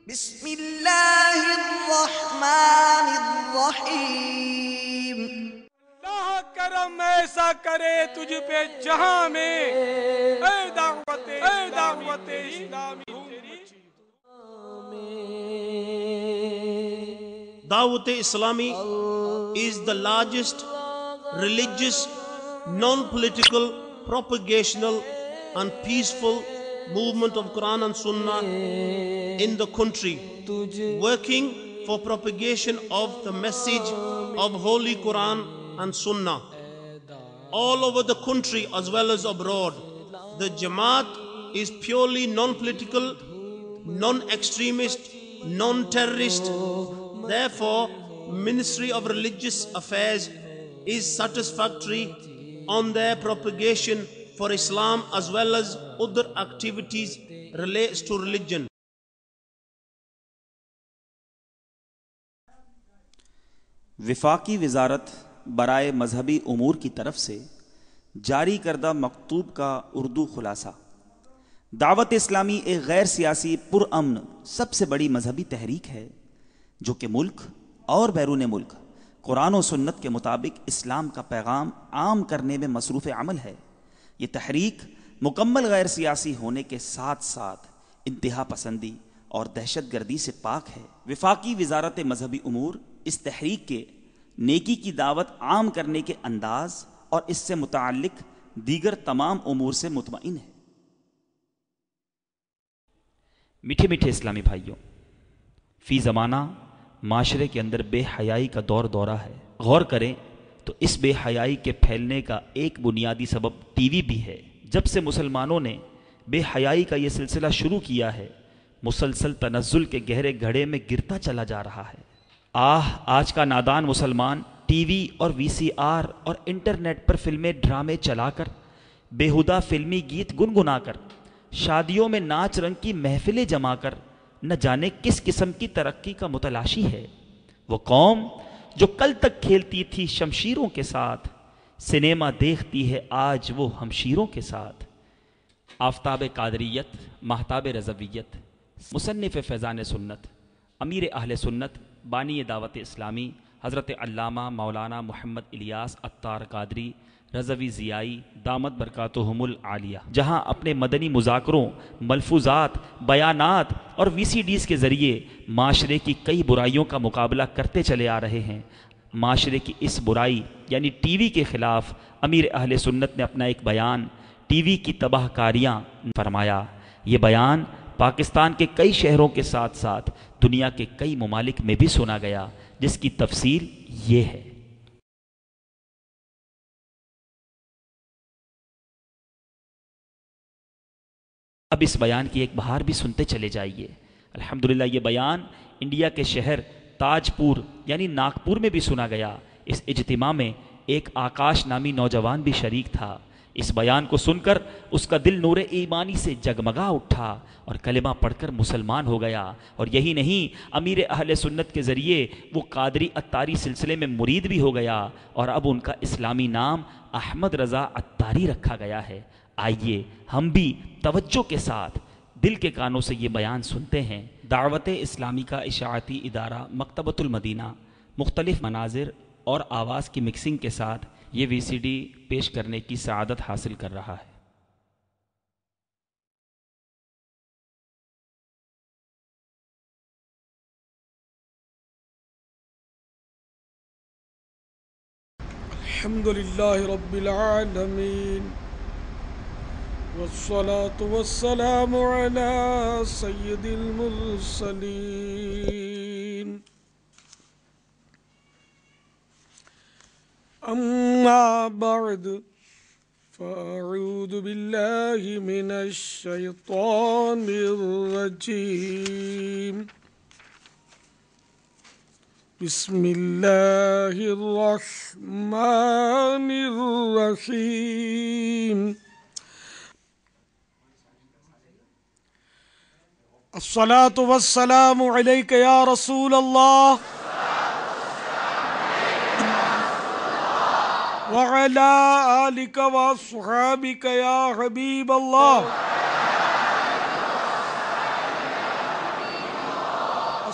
بسم اللہ الرحمن الرحیم۔ اللہ کرم ایسا کرے تجھ پہ جہاں میں، اے دعوت اسلامی Dawat Islami is the largest religious, non-political, propagational and peaceful movement of Quran and Sunnah in the country, working for propagation of the message of Holy Quran and Sunnah all over the country as well as abroad. The Jamaat is purely non-political, non-extremist, non-terrorist. Therefore, Ministry of Religious Affairs is satisfactory on their propagation for Islam as well as other activities relates to religion. وفاقی وزارت برائے مذہبی امور کی طرف سے جاری کردہ مکتوب کا اردو خلاصہ۔ دعوت اسلامی ایک غیر سیاسی پرامن سب سے بڑی مذہبی تحریک ہے جو کہ ملک اور بیرون ملک قرآن و سنت کے مطابق اسلام کا پیغام عام کرنے میں مصروف عمل ہے۔ یہ تحریک مکمل غیر سیاسی ہونے کے ساتھ ساتھ انتہا پسندی اور دہشت گردی سے پاک ہے۔ وفاقی وزارت مذہبی امور اس تحریک کے نیکی کی دعوت عام کرنے کے انداز اور اس سے متعلق دیگر تمام امور سے مطمئن ہے۔ میٹھے میٹھے اسلامی بھائیوں، فی زمانہ معاشرے کے اندر بے حیائی کا دور دورہ ہے۔ غور کریں تو اس بے حیائی کے پھیلنے کا ایک بنیادی سبب ٹی وی بھی ہے۔ جب سے مسلمانوں نے بے حیائی کا یہ سلسلہ شروع کیا ہے، مسلسل تنزل کے گہرے گڑھے میں گرتا چلا جا رہا ہے۔ آج کا نادان مسلمان ٹی وی اور وی سی آر اور انٹرنیٹ پر فلمیں ڈرامے چلا کر، بیہودہ فلمی گیت گنگنا کر، شادیوں میں ناچ رنگ کی محفلیں جما کر نہ جانے کس قسم کی ترقی کا متلاشی ہے۔ وہ قوم جو کل تک کھیلتی تھی شمشیروں کے ساتھ، سنیما دیکھتی ہے آج وہ ہمشیروں کے ساتھ۔ آفتاب قادریت، ماہتاب رضویت، مصنف فیضان سنت، امیر اہل سنت، بانی دعوت اسلامی حضرت علامہ مولانا محمد الیاس عطار قادری رضوی ضیائی دامت برکاتہم العالیہ، جہاں اپنے مدنی مذاکروں، ملفوظات، بیانات اور وی سی ڈیز کے ذریعے معاشرے کی کئی برائیوں کا مقابلہ کرتے چلے آ رہے ہیں، معاشرے کی اس برائی یعنی ٹی وی کے خلاف امیر اہل سنت نے اپنا ایک بیان ٹی وی کی تباہ کاریاں فرمایا۔ یہ بیان پاکستان کے کئی شہروں کے ساتھ ساتھ دنیا کے کئی ممالک میں بھی سنا گیا، جس کی تفصیل یہ ہے۔ اب اس بیان کی ایک بہار بھی سنتے چلے جائیے۔ الحمدللہ یہ بیان انڈیا کے شہر تاج پور یعنی ناگپور میں بھی سنا گیا۔ اس اجتماع میں ایک آکاش نامی نوجوان بھی شریک تھا۔ اس بیان کو سن کر اس کا دل نور ایمانی سے جگمگا اٹھا اور کلمہ پڑھ کر مسلمان ہو گیا، اور یہی نہیں، امیر اہل سنت کے ذریعے وہ قادری عطاری سلسلے میں مرید بھی ہو گیا، اور اب ان کا اسلامی نام احمد رضا عطاری رکھا گیا ہے۔ آئیے ہم بھی توجہ کے ساتھ دل کے کانوں سے یہ بیان سنتے ہیں۔ دعوت اسلامی کا اشاعتی ادارہ مکتبۃ المدینہ مختلف مناظر اور آواز کی مکسنگ کے ساتھ یہ وی سی ڈی پیش کرنے کی سعادت حاصل کر رہا ہے۔ الحمدللہ رب العالمین، والصلاة والسلام على سید المرسلین، اما بعد فاعوذ باللہ من الشیطان الرجیم، بسم اللہ الرحمن الرحیم، الصلاة والسلام علیک یا رسول اللہ وعلى آلك وصحابك يا حبيب الله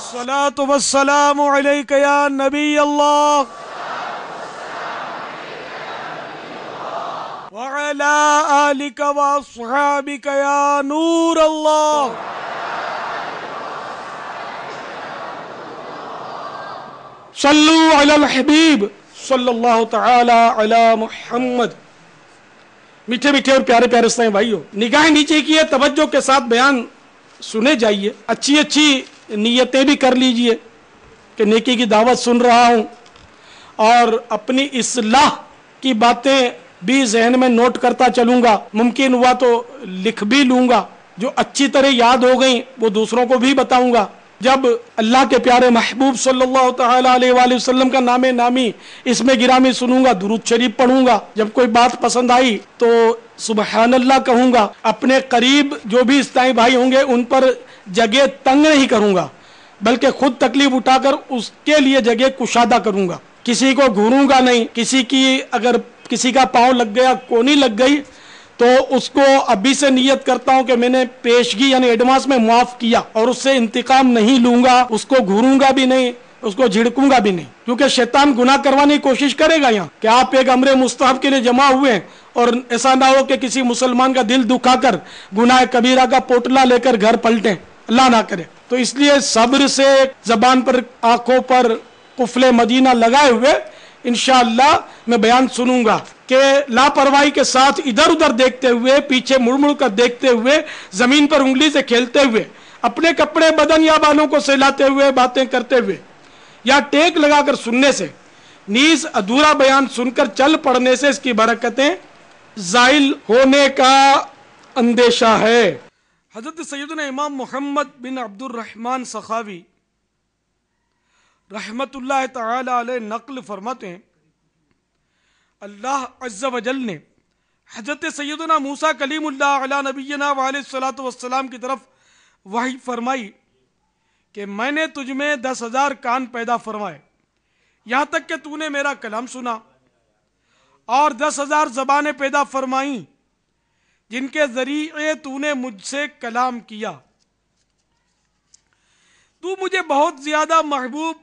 الصلاة والسلام عليك يا نبي الله وعلى آلك وأصحابك يا نور الله صلوا على الحبيب صلی اللہ تعالی علی محمد. میٹھے میٹھے اور پیارے پیارے اسلامی بھائیو، نگاہیں نیچے کیے، توجہ کے ساتھ بیان سنے جائیے، اچھی اچھی نیتیں بھی کر لیجئے کہ نیکی کی دعوت سن رہا ہوں، اور اپنی اصلاح کی باتیں بھی ذہن میں نوٹ کرتا چلوں گا، ممکن ہوا تو لکھ بھی لوں گا، جو اچھی طرح یاد ہو گئیں وہ دوسروں کو بھی بتاؤں گا. جب اللہ کے پیارے محبوب صلی اللہ تعالی علیہ وآلہ وسلم کا نام نامی اس میں گرامی سنوں گا، درود شریف پڑھوں گا، جب کوئی بات پسند آئی تو سبحان اللہ کہوں گا. اپنے قریب جو بھی اسلامی بھائی ہوں گے ان پر جگہ تنگ نہیں کروں گا، بلکہ خود تکلیف اٹھا کر اس کے لیے جگہ کشادہ کروں گا. کسی کو گھوروں گا نہیں. اگر کسی کا پاؤں لگ گیا، کونی لگ گئی، تو اس کو ابھی سے نیت کرتا ہوں کہ میں نے پیشگی یعنی ایڈوانس میں معاف کیا، اور اس سے انتقام نہیں لوں گا، اس کو گھوروں گا بھی نہیں، اس کو جھڑکوں گا بھی نہیں. کیونکہ شیطان گناہ کروانے کی کوشش کرے گا یہاں کہ آپ ایک امر مستحب کے لیے جمع ہوئے ہیں اور ایسا نہ ہو کہ کسی مسلمان کا دل دکھا کر گناہ کبیرہ کا پوٹلا لے کر گھر پلٹیں، اللہ نہ کرے. تو اس لیے صبر سے زبان پر، آنکھوں پر قفل مدینہ لگائے ہوئے انشاءاللہ میں بیان سنوں گا کہ لاپرواہی کے ساتھ ادھر ادھر دیکھتے ہوئے، پیچھے مڑ مڑ کر دیکھتے ہوئے، زمین پر انگلی سے کھیلتے ہوئے، اپنے کپڑے بدن یا بالوں کو سہلاتے ہوئے، باتیں کرتے ہوئے یا ٹیک لگا کر سننے سے، نیز ادھورا بیان سن کر چل پڑنے سے اس کی برکتیں زائل ہونے کا اندیشہ ہے. حضرت سیدنا امام محمد بن عبد الرحمن سخاوی رحمت اللہ تعالی علیہ نقل فرماتے ہیں، اللہ عز و جل نے حضرت سیدنا موسیٰ کلیم اللہ علی نبینا وعلیہ الصلوۃ والسلام کی طرف وحی فرمائی کہ میں نے تجھ میں 10,000 کان پیدا فرمائے، یہاں تک کہ تو نے میرا کلام سنا، اور 10,000 زبانیں پیدا فرمائیں جن کے ذریعے تو نے مجھ سے کلام کیا. تو مجھے بہت زیادہ محبوب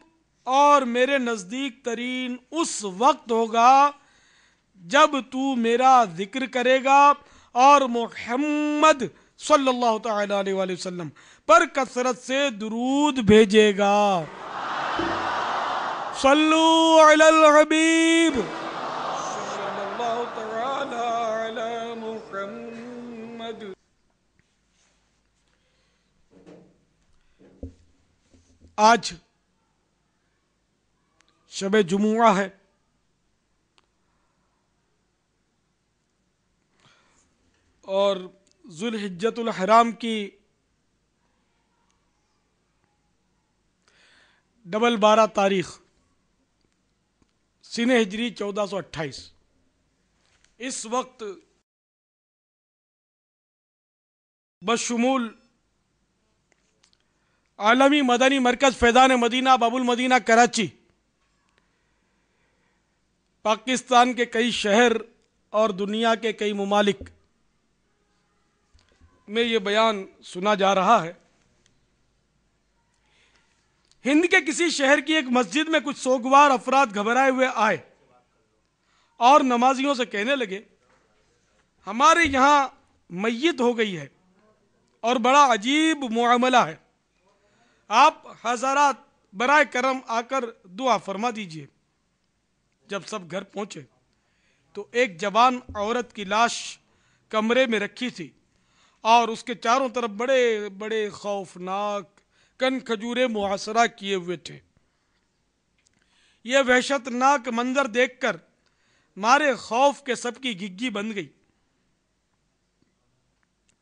اور میرے نزدیک ترین اس وقت ہوگا جب تو میرا ذکر کرے گا اور محمد صلی اللہ تعالی علیہ وآلہ وسلم پر کثرت سے درود بھیجے گا. صلو علی الحبیب صلی اللہ تعالی علی محمد. آج شب جمعہ ہے، اور ذوالحجۃ الحرام کی 12 تاریخ سنہ ہجری 1428. اس وقت بشمول عالمی مدنی مرکز فیضان مدینہ باب المدینہ کراچی، پاکستان کے کئی شہر اور دنیا کے کئی ممالک میں یہ بیان سنا جا رہا ہے. ہند کے کسی شہر کی ایک مسجد میں کچھ سوگوار افراد گھبرائے ہوئے آئے اور نمازیوں سے کہنے لگے، ہمارے یہاں میت ہو گئی ہے اور بڑا عجیب معاملہ ہے، آپ حضرات برائے کرم آ کر دعا فرما دیجئے. جب سب گھر پہنچے تو ایک جوان عورت کی لاش کمرے میں رکھی تھی، اور اس کے چاروں طرف بڑے بڑے خوفناک کن کھجورے محاصرہ کیے ہوئے تھے. یہ وحشت ناک منظر دیکھ کر مارے خوف کے سب کی گگی بن گئی.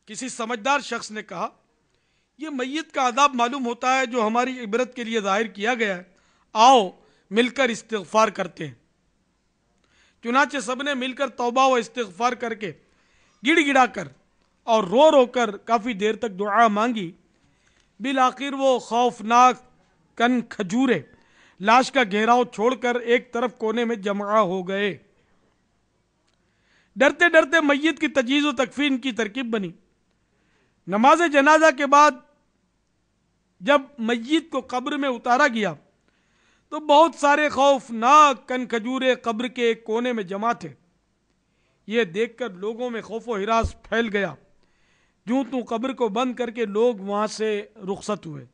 کسی سمجھدار شخص نے کہا، یہ میت کا عذاب معلوم ہوتا ہے جو ہماری عبرت کے لیے ظاہر کیا گیا ہے، آؤ مل کر استغفار کرتے ہیں. چنانچہ سب نے مل کر توبہ و استغفار کر کے گڑ گڑا کر اور رو رو کر کافی دیر تک دعا مانگی. بالآخر وہ خوفناک کن کھجورے لاش کا گھیراؤ چھوڑ کر ایک طرف کونے میں جمع ہو گئے. ڈرتے ڈرتے میت کی تجہیز و تکفین کی ترکیب بنی. نماز جنازہ کے بعد جب میت کو قبر میں اتارا گیا تو بہت سارے خوفناک کن کھجورے قبر کے ایک کونے میں جمع تھے۔ یہ دیکھ کر لوگوں میں خوف و ہراس پھیل گیا۔ جوں توں قبر کو بند کر کے لوگ وہاں سے رخصت ہوئے۔